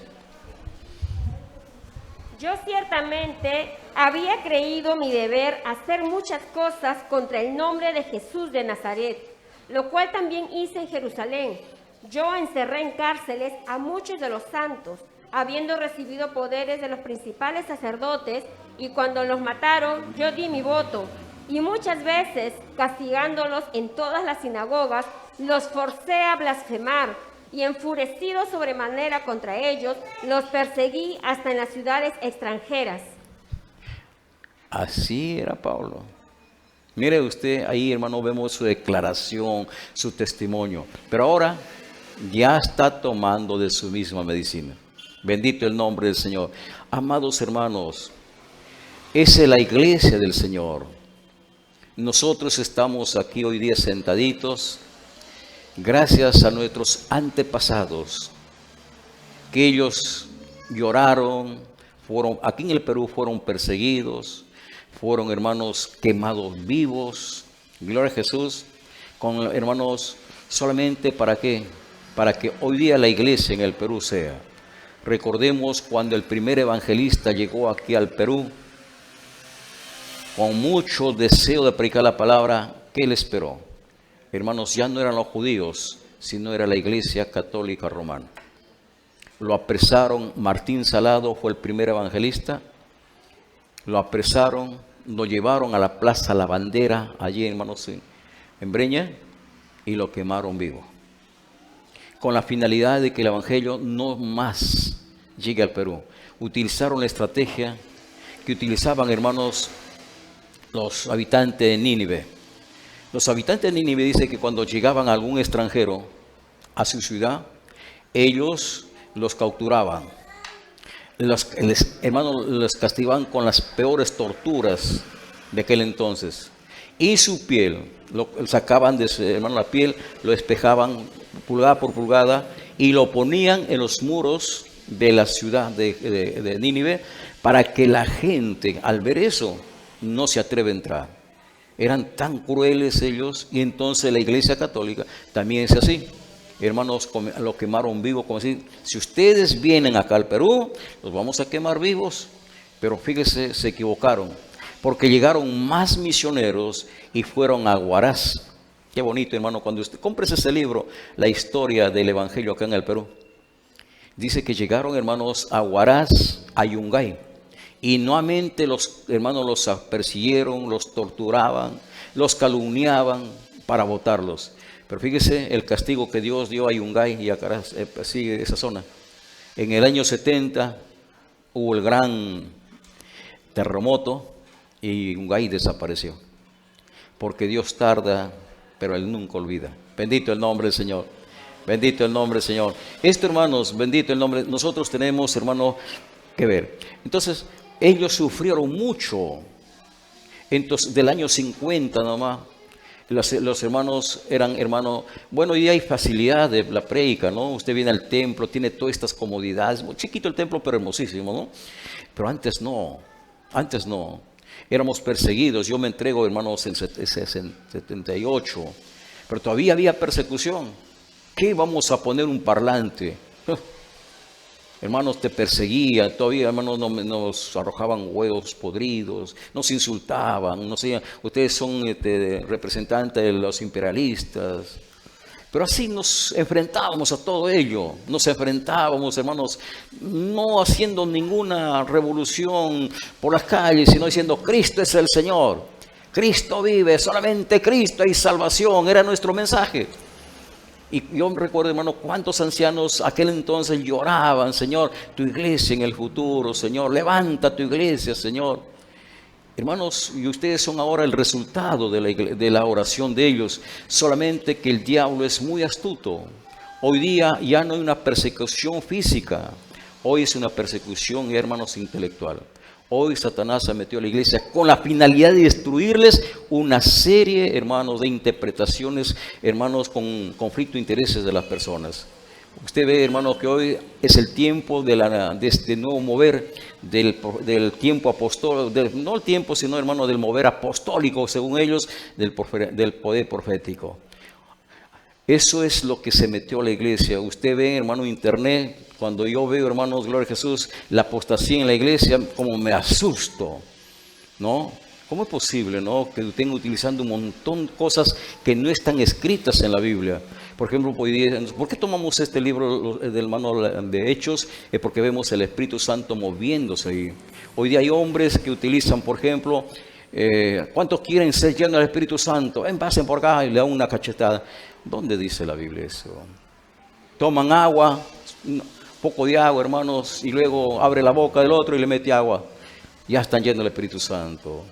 Yo ciertamente había creído mi deber hacer muchas cosas contra el nombre de Jesús de Nazaret, lo cual también hice en Jerusalén. Yo encerré en cárceles a muchos de los santos, habiendo recibido poderes de los principales sacerdotes, y cuando los mataron, yo di mi voto. Y muchas veces, castigándolos en todas las sinagogas, los forcé a blasfemar, y enfurecido sobremanera contra ellos, los perseguí hasta en las ciudades extranjeras. Así era Pablo. Mire usted, ahí, hermano, vemos su declaración, su testimonio. Pero ahora ya está tomando de su misma medicina. Bendito el nombre del Señor. Amados hermanos, esa es la iglesia del Señor. Nosotros estamos aquí hoy día sentaditos gracias a nuestros antepasados, que ellos lloraron, aquí en el Perú fueron perseguidos, fueron, hermanos, quemados vivos. Gloria a Jesús. Hermanos, solamente ¿para qué? Para que hoy día la iglesia en el Perú sea. Recordemos cuando el primer evangelista llegó aquí al Perú, con mucho deseo de predicar la palabra, ¿qué le esperó? Hermanos, ya no eran los judíos, sino era la iglesia católica romana. Lo apresaron, Martín Salado fue el primer evangelista, lo apresaron, lo llevaron a la Plaza La Bandera, allí, hermanos, en Breña, y lo quemaron vivo, con la finalidad de que el evangelio no más llegue al Perú. Utilizaron la estrategia que utilizaban, hermanos, los habitantes de Nínive. Los habitantes de Nínive dicen que cuando llegaban algún extranjero a su ciudad, ellos los capturaban. Hermanos, los castigaban con las peores torturas de aquel entonces. Y su piel, lo sacaban de la piel, lo espejaban pulgada por pulgada y lo ponían en los muros de la ciudad de Nínive, para que la gente, al ver eso, no se atreve a entrar. Eran tan crueles ellos, y entonces la iglesia católica también es así. Hermanos, lo quemaron vivo, como decir, si ustedes vienen acá al Perú, los vamos a quemar vivos. Pero fíjese, se equivocaron, porque llegaron más misioneros y fueron a Huaraz. Qué bonito, hermano, cuando usted compres ese libro, la historia del evangelio acá en el Perú. Dice que llegaron, hermanos, a Huaraz, a Yungay. Y nuevamente los hermanos los persiguieron, los torturaban, los calumniaban para botarlos. Pero fíjese el castigo que Dios dio a Yungay y a Caraz, sigue esa zona. En el año 70 hubo el gran terremoto y Ungay desapareció. Porque Dios tarda, pero Él nunca olvida. Bendito el nombre del Señor. Bendito el nombre del Señor. Esto, hermanos, bendito el nombre. Nosotros tenemos, hermano, que ver. Entonces, ellos sufrieron mucho. Entonces, del año 50 nomás, los hermanos eran hermanos. Bueno, hoy hay facilidad de la prédica, ¿no? Usted viene al templo, tiene todas estas comodidades. Muy chiquito el templo, pero hermosísimo, ¿no? Pero antes no. Antes no. Éramos perseguidos. Yo me entrego, hermanos, en 78. Pero todavía había persecución. ¿Qué vamos a poner un parlante? Hermanos, te perseguían, todavía hermanos nos arrojaban huevos podridos, nos insultaban, no sé, ustedes son representantes de los imperialistas. Pero así nos enfrentábamos a todo ello, nos enfrentábamos, hermanos, no haciendo ninguna revolución por las calles, sino diciendo, Cristo es el Señor, Cristo vive, solamente Cristo hay salvación, era nuestro mensaje. Y yo recuerdo, hermano, cuántos ancianos aquel entonces lloraban, Señor, tu iglesia en el futuro, Señor, levanta tu iglesia, Señor. Hermanos, y ustedes son ahora el resultado de la oración de ellos, solamente que el diablo es muy astuto. Hoy día ya no hay una persecución física, hoy es una persecución, hermanos, intelectual. Hoy Satanás se metió a la iglesia con la finalidad de destruirles una serie, hermanos, de interpretaciones, hermanos, con conflicto de intereses de las personas. Usted ve, hermano, que hoy es el tiempo de este nuevo mover del tiempo apostólico, no el tiempo, sino, hermano, del mover apostólico, según ellos, del poder profético. Eso es lo que se metió a la iglesia. Usted ve, hermano, internet. Cuando yo veo, hermanos, gloria a Jesús, la apostasía en la iglesia, como me asusto, ¿no? ¿Cómo es posible, no? Que estén utilizando un montón de cosas que no están escritas en la Biblia. Por ejemplo, ¿por qué tomamos este libro del hermano de Hechos? Es porque vemos el Espíritu Santo moviéndose ahí. Hoy día hay hombres que utilizan, por ejemplo, ¿cuántos quieren ser llenos del Espíritu Santo? Pasen por acá y le dan una cachetada. ¿Dónde dice la Biblia eso? Toman agua, poco de agua, hermanos, y luego abre la boca del otro y le mete agua. Ya están llenos del Espíritu Santo.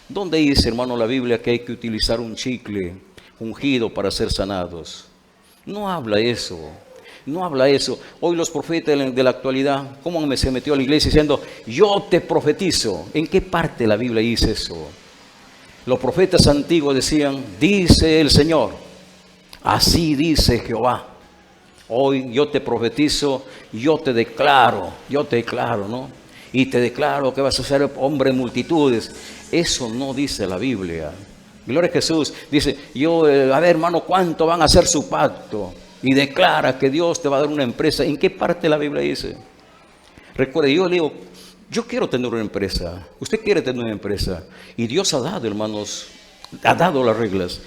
¿Dónde dice, hermano, la Biblia que hay que utilizar un chicle ungido para ser sanados? No habla eso. No habla eso. Hoy los profetas de la actualidad, ¿cómo se metió a la iglesia diciendo, yo te profetizo? ¿En qué parte de la Biblia dice eso? Los profetas antiguos decían, dice el Señor, así dice Jehová. Hoy yo te profetizo, yo te declaro, ¿no? Y te declaro que vas a ser hombre de multitudes. Eso no dice la Biblia. Gloria a Jesús. Dice, a ver, hermano, ¿cuánto van a hacer su pacto? Y declara que Dios te va a dar una empresa. ¿En qué parte de la Biblia dice? Recuerde, yo le digo, yo quiero tener una empresa. Usted quiere tener una empresa. Y Dios ha dado, hermanos, ha dado las reglas.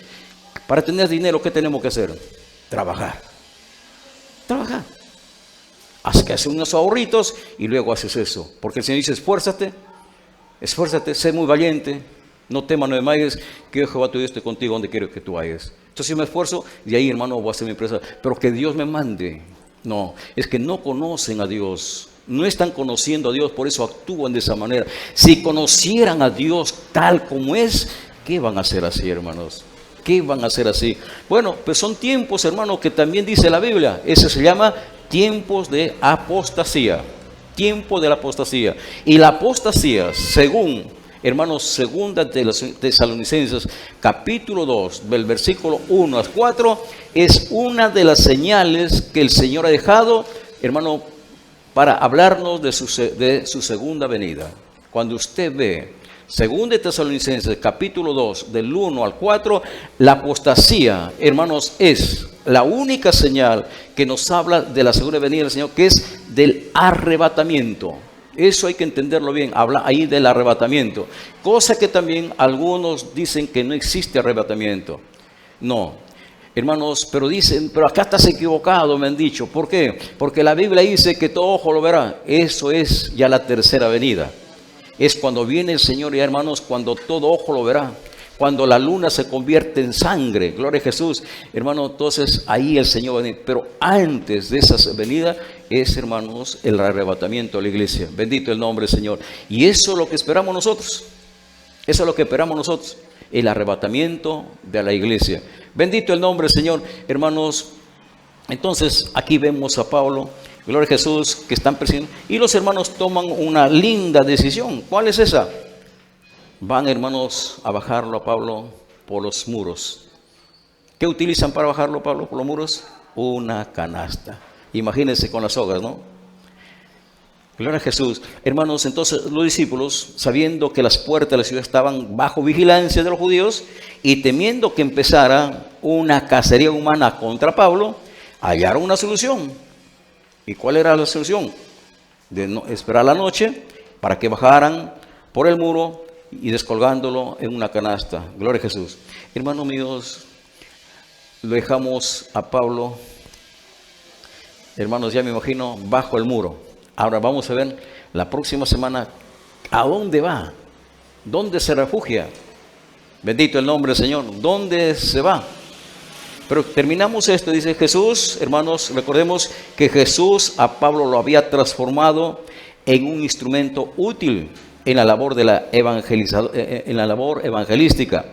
Para tener dinero, ¿qué tenemos que hacer? Trabajar. Haz que haces unos ahorritos y luego haces eso. Porque el Señor dice, esfuérzate, sé muy valiente, no temas, no desmayes, que Jehová tu Dios esté contigo donde quiero que tú vayas. Entonces yo me esfuerzo y ahí, hermano, voy a hacer mi empresa. Pero que Dios me mande. No, es que no conocen a Dios. No están conociendo a Dios, por eso actúan de esa manera. Si conocieran a Dios tal como es, ¿qué van a hacer así, hermanos? ¿Qué van a hacer así? Bueno, pues son tiempos, hermanos, que también dice la Biblia. Eso se llama tiempos de apostasía. Tiempo de la apostasía. Y la apostasía, según, hermanos, segunda de los Tesalonicenses, capítulo 2, del versículo 1 al 4, es una de las señales que el Señor ha dejado, hermano, para hablarnos de su segunda venida. Cuando usted ve según de Tesalonicenses, capítulo 2, del 1 al 4, la apostasía, hermanos, es la única señal que nos habla de la segunda venida del Señor, que es del arrebatamiento. Eso hay que entenderlo bien, habla ahí del arrebatamiento. Cosa que también algunos dicen que no existe arrebatamiento. No, hermanos, pero acá estás equivocado, me han dicho. ¿Por qué? Porque la Biblia dice que todo ojo lo verá. Eso es ya la tercera venida. Es cuando viene el Señor, y hermanos, cuando todo ojo lo verá, cuando la luna se convierte en sangre, gloria a Jesús, hermano, entonces ahí el Señor va a venir. Pero antes de esa venida es, hermanos, el arrebatamiento de la iglesia. Bendito el nombre del Señor. Y eso es lo que esperamos nosotros. Eso es lo que esperamos nosotros, el arrebatamiento de la iglesia. Bendito el nombre del Señor, hermanos. Entonces aquí vemos a Pablo, gloria a Jesús, que están persiguiendo, y los hermanos toman una linda decisión. ¿Cuál es esa? Van, hermanos, a bajarlo a Pablo por los muros. ¿Qué utilizan para bajarlo a Pablo por los muros? Una canasta. Imagínense con las sogas, ¿no? Gloria a Jesús. Hermanos, entonces los discípulos, sabiendo que las puertas de la ciudad estaban bajo vigilancia de los judíos y temiendo que empezara una cacería humana contra Pablo, hallaron una solución. ¿Y cuál era la solución? De no esperar la noche para que bajaran por el muro y descolgándolo en una canasta. Gloria a Jesús. Hermanos míos, lo dejamos a Pablo, hermanos, ya me imagino, bajo el muro. Ahora vamos a ver la próxima semana a dónde va, dónde se refugia. Bendito el nombre del Señor, dónde se va. Pero terminamos esto, dice Jesús, hermanos, recordemos que Jesús a Pablo lo había transformado en un instrumento útil en la labor de en la labor evangelística.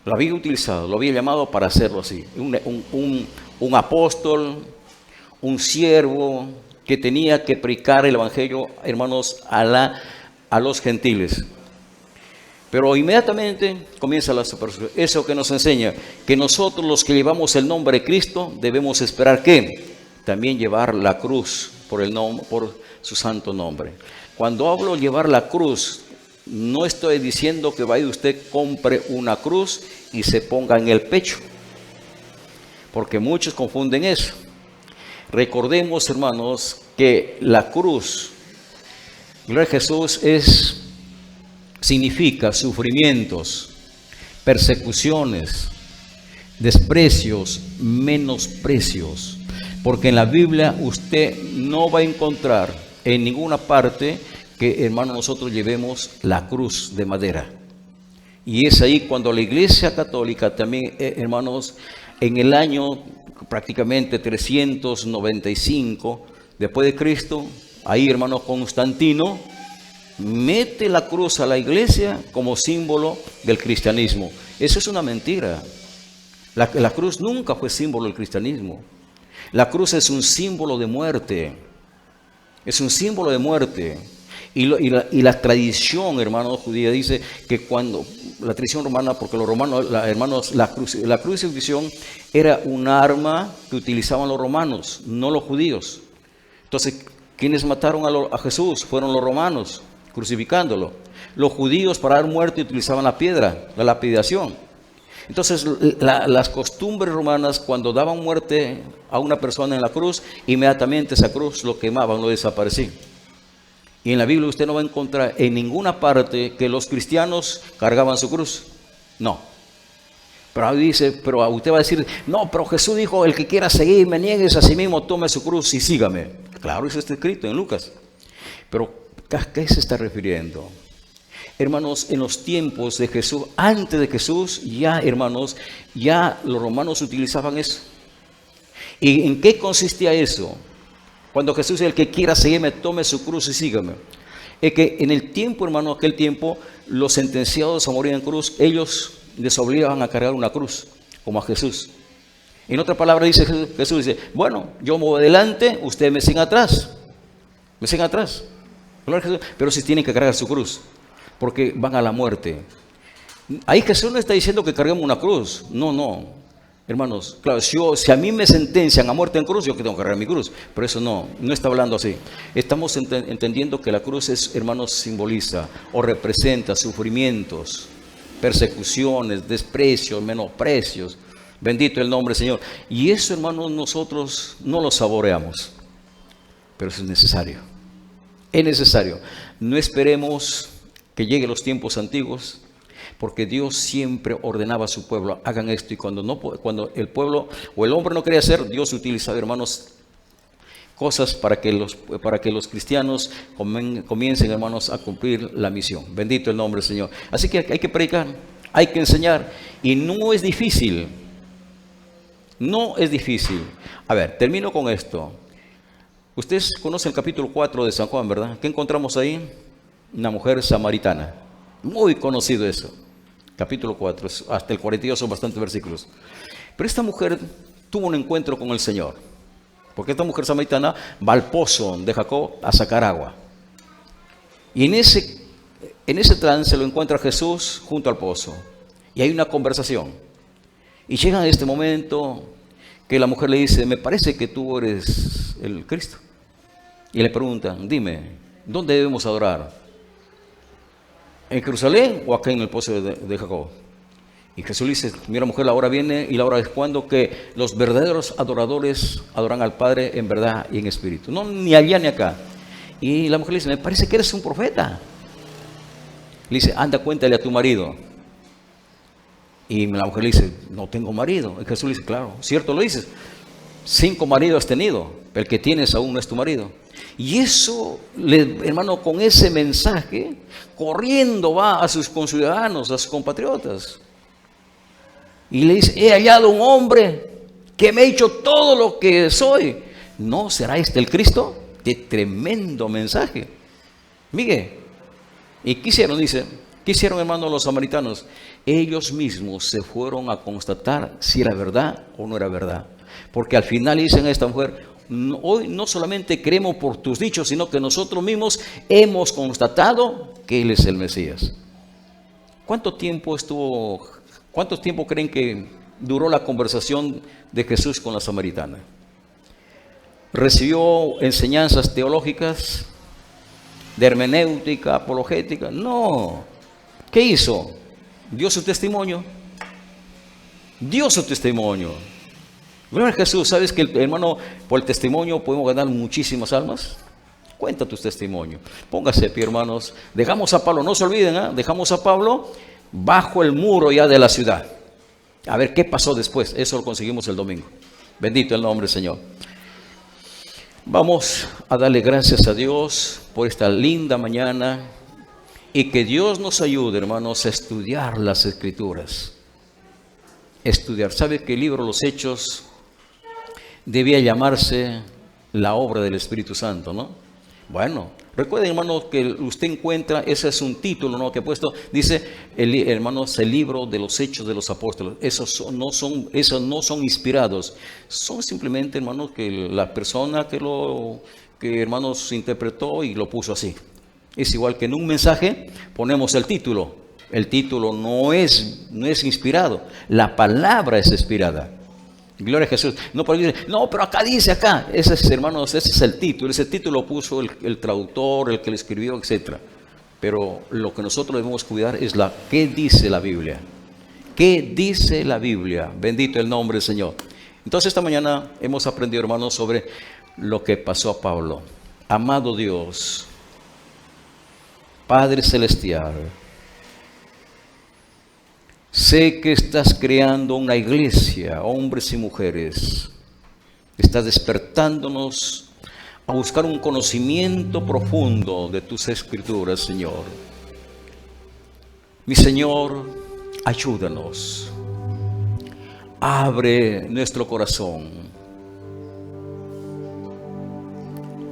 Lo había utilizado, lo había llamado para hacerlo así. Un apóstol, un siervo que tenía que predicar el evangelio, hermanos, a los gentiles. Pero inmediatamente comienza la separación. Eso que nos enseña que nosotros los que llevamos el nombre de Cristo debemos esperar que también llevar la cruz por su santo nombre. Cuando hablo de llevar la cruz, no estoy diciendo que vaya usted, compre una cruz y se ponga en el pecho, porque muchos confunden eso. Recordemos, hermanos, que la cruz, gloria a Jesús, significa sufrimientos, persecuciones, desprecios, menosprecios. Porque en la Biblia usted no va a encontrar en ninguna parte que, hermanos, nosotros llevemos la cruz de madera. Y es ahí cuando la Iglesia Católica también, hermanos, en el año prácticamente 395 después de Cristo, ahí, hermano Constantino mete la cruz a la iglesia como símbolo del cristianismo. Eso es una mentira. La cruz nunca fue símbolo del cristianismo. La cruz es un símbolo de muerte. Es un símbolo de muerte. Y la tradición, hermanos, judía dice que cuando la tradición romana, porque los romanos, hermanos, la crucifixión era un arma que utilizaban los romanos, no los judíos. Entonces, ¿quiénes mataron a Jesús? Fueron los romanos, crucificándolo. Los judíos, para dar muerte, utilizaban la piedra, la lapidación. Entonces, las costumbres romanas, cuando daban muerte a una persona en la cruz, inmediatamente esa cruz lo quemaban, lo desaparecían. Y en la Biblia usted no va a encontrar en ninguna parte que los cristianos cargaban su cruz. No. Pero usted va a decir, no, pero Jesús dijo, el que quiera seguirme, niegues a sí mismo, tome su cruz y sígame. Claro, eso está escrito en Lucas. Pero, ¿a qué se está refiriendo? Hermanos, en los tiempos de Jesús, antes de Jesús, ya, hermanos, ya los romanos utilizaban eso. ¿Y en qué consistía eso? Cuando Jesús dice, el que quiera seguirme, tome su cruz y sígame. Es que en el tiempo, hermano, aquel tiempo, los sentenciados a morir en cruz, ellos les obligaban a cargar una cruz, como a Jesús. En otra palabra dice Jesús, dice, bueno, yo me voy adelante, ustedes me siguen atrás. Me siguen atrás. Pero sí tienen que cargar su cruz, porque van a la muerte. Ahí Jesús no está diciendo que carguemos una cruz. No, no. Hermanos, claro, si a mí me sentencian a muerte en cruz, yo que tengo que cargar mi cruz. Pero eso no está hablando así. Estamos entendiendo que la cruz es, hermanos, simboliza o representa sufrimientos, persecuciones, desprecios, menosprecios. Bendito el nombre del Señor. Y eso, hermanos, nosotros no lo saboreamos. Pero eso es necesario. Es necesario. No esperemos que lleguen los tiempos antiguos, porque Dios siempre ordenaba a su pueblo, hagan esto, y cuando el pueblo o el hombre no quería hacer, Dios utilizaba, hermanos, cosas para que los cristianos comiencen, hermanos, a cumplir la misión. Bendito el nombre del Señor. Así que hay que predicar, hay que enseñar, y no es difícil. No es difícil. A ver, termino con esto. Ustedes conocen el capítulo 4 de San Juan, ¿verdad? ¿Qué encontramos ahí? Una mujer samaritana. Muy conocido eso. Capítulo 4, hasta el 42 son bastantes versículos. Pero esta mujer tuvo un encuentro con el Señor. Porque esta mujer samaritana va al pozo de Jacob a sacar agua. Y en ese trance lo encuentra Jesús junto al pozo. Y hay una conversación. Y llega a este momento que la mujer le dice, me parece que tú eres el Cristo. Y le preguntan, dime, ¿dónde debemos adorar? ¿En Jerusalén o acá en el pozo de Jacob? Y Jesús le dice, mira mujer, la hora viene y la hora es cuando que los verdaderos adoradores adoran al Padre en verdad y en espíritu. No ni allá ni acá. Y la mujer le dice, me parece que eres un profeta. Le dice, anda, cuéntale a tu marido. Y la mujer le dice, no tengo marido. Y Jesús le dice, claro, cierto lo dices. 5 maridos has tenido, pero el que tienes aún no es tu marido. Y eso, hermano, con ese mensaje, corriendo va a sus conciudadanos, a sus compatriotas. Y le dice, he hallado un hombre que me ha hecho todo lo que soy. ¿No será este el Cristo? ¡Qué tremendo mensaje! Miguel, ¿y qué hicieron? Dice, ¿qué hicieron, hermano, los samaritanos? Ellos mismos se fueron a constatar si era verdad o no era verdad. Porque al final dicen a esta mujer, hoy no solamente creemos por tus dichos, sino que nosotros mismos hemos constatado que Él es el Mesías. ¿Cuánto tiempo creen que duró la conversación de Jesús con la samaritana? ¿Recibió enseñanzas teológicas, de hermenéutica, apologética? No. ¿Qué hizo? Dio su testimonio. Dio su testimonio. Gloria a Jesús. ¿Sabes que, hermano, por el testimonio podemos ganar muchísimas almas? Cuenta tus testimonios. Póngase de pie, hermanos. Dejamos a Pablo, no se olviden, dejamos a Pablo bajo el muro ya de la ciudad. A ver qué pasó después. Eso lo conseguimos el domingo. Bendito el nombre del Señor. Vamos a darle gracias a Dios por esta linda mañana y que Dios nos ayude, hermanos, a estudiar las Escrituras. Estudiar. ¿Sabe que el libro de los Hechos debía llamarse la obra del Espíritu Santo, no? Bueno, recuerden, hermanos, que usted encuentra, ese es un título, ¿no?, que he puesto, dice, hermanos, el libro de los Hechos de los Apóstoles. Esos no son inspirados, son simplemente, hermanos, que la persona que hermanos interpretó y lo puso así. Es igual que en un mensaje ponemos el título. El título no es inspirado, la palabra es inspirada. Gloria a Jesús. No, pero acá dice, acá. Ese es, hermanos, ese es el título. Ese título lo puso el traductor, el que lo escribió, etc. Pero lo que nosotros debemos cuidar es ¿qué dice la Biblia? ¿Qué dice la Biblia? Bendito el nombre del Señor. Entonces esta mañana hemos aprendido, hermanos, sobre lo que pasó a Pablo. Amado Dios, Padre Celestial, sé que estás creando una iglesia, hombres y mujeres. Estás despertándonos a buscar un conocimiento profundo de tus Escrituras, Señor. Mi Señor, ayúdanos. Abre nuestro corazón.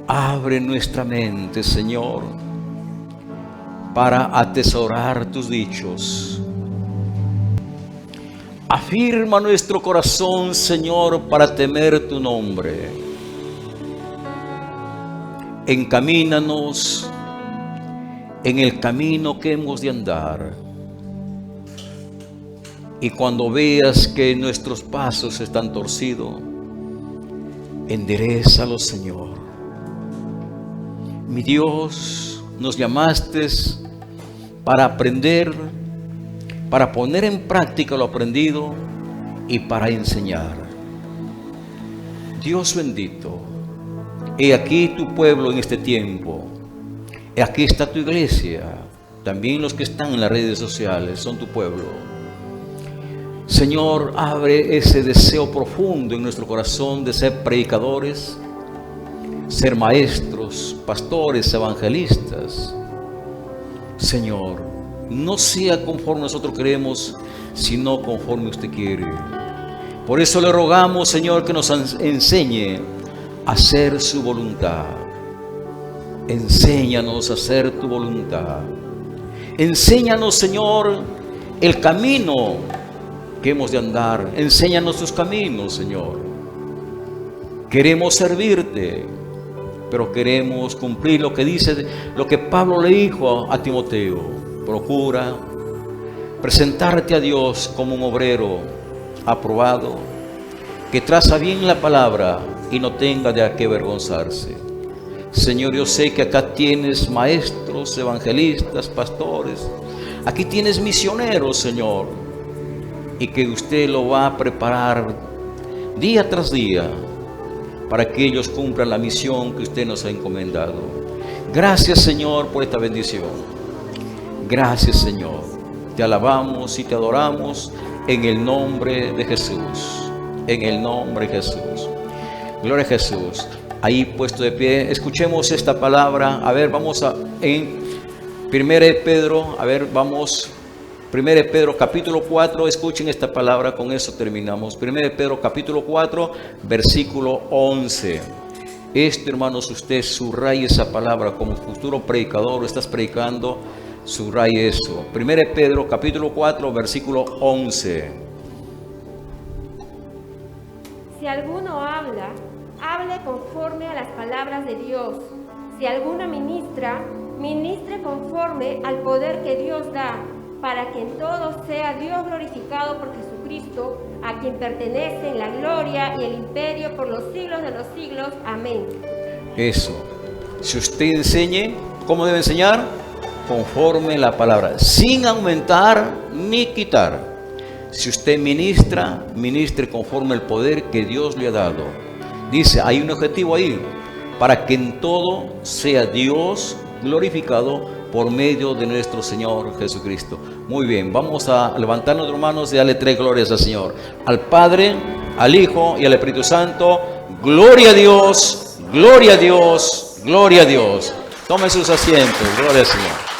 Abre nuestra mente, Señor, para atesorar tus dichos. Afirma nuestro corazón, Señor, para temer tu nombre. Encamínanos en el camino que hemos de andar. Y cuando veas que nuestros pasos están torcidos, enderézalos, Señor. Mi Dios, nos llamaste para aprender, para poner en práctica lo aprendido y para enseñar. Dios bendito, he aquí tu pueblo en este tiempo. He aquí está tu iglesia. También los que están en las redes sociales son tu pueblo. Señor, abre ese deseo profundo en nuestro corazón de ser predicadores, ser maestros, pastores, evangelistas. Señor, no sea conforme nosotros queremos, sino conforme usted quiere. Por eso le rogamos, Señor, que nos enseñe a hacer su voluntad. Enséñanos a hacer tu voluntad. Enséñanos, Señor, el camino que hemos de andar. Enséñanos tus caminos, Señor. Queremos servirte, pero queremos cumplir lo que dice, lo que Pablo le dijo a Timoteo. Procura presentarte a Dios como un obrero aprobado, que traza bien la palabra y no tenga de qué avergonzarse. Señor, yo sé que acá tienes maestros, evangelistas, pastores. Aquí tienes misioneros, Señor, y que usted lo va a preparar día tras día para que ellos cumplan la misión que usted nos ha encomendado. Gracias, Señor, por esta bendición. Gracias, Señor. Te alabamos y te adoramos en el nombre de Jesús. En el nombre de Jesús. Gloria a Jesús. Ahí puesto de pie, escuchemos esta palabra. A ver, vamos en 1 Pedro, a ver, vamos, 1 Pedro capítulo 4, escuchen esta palabra, con eso terminamos. 1 Pedro capítulo 4, versículo 11. Hermanos, usted subraye esa palabra como futuro predicador, lo estás predicando, subraye eso. 1 Pedro capítulo 4, versículo 11. Si alguno habla, hable conforme a las palabras de Dios. Si alguno ministra, ministre conforme al poder que Dios da, para que en todo sea Dios glorificado por Jesucristo, a quien pertenecen la gloria y el imperio por los siglos de los siglos. Amén. Eso. Si usted enseñe, ¿cómo debe enseñar? Conforme la palabra, sin aumentar ni quitar. Si usted ministra, ministre conforme el poder que Dios le ha dado. Dice, hay un objetivo ahí, para que en todo sea Dios glorificado por medio de nuestro Señor Jesucristo. Muy bien, vamos a levantar nuestras manos y darle 3 glorias al Señor. Al Padre, al Hijo y al Espíritu Santo. Gloria a Dios, gloria a Dios, gloria a Dios. Tomen sus asientos, gloria al Señor.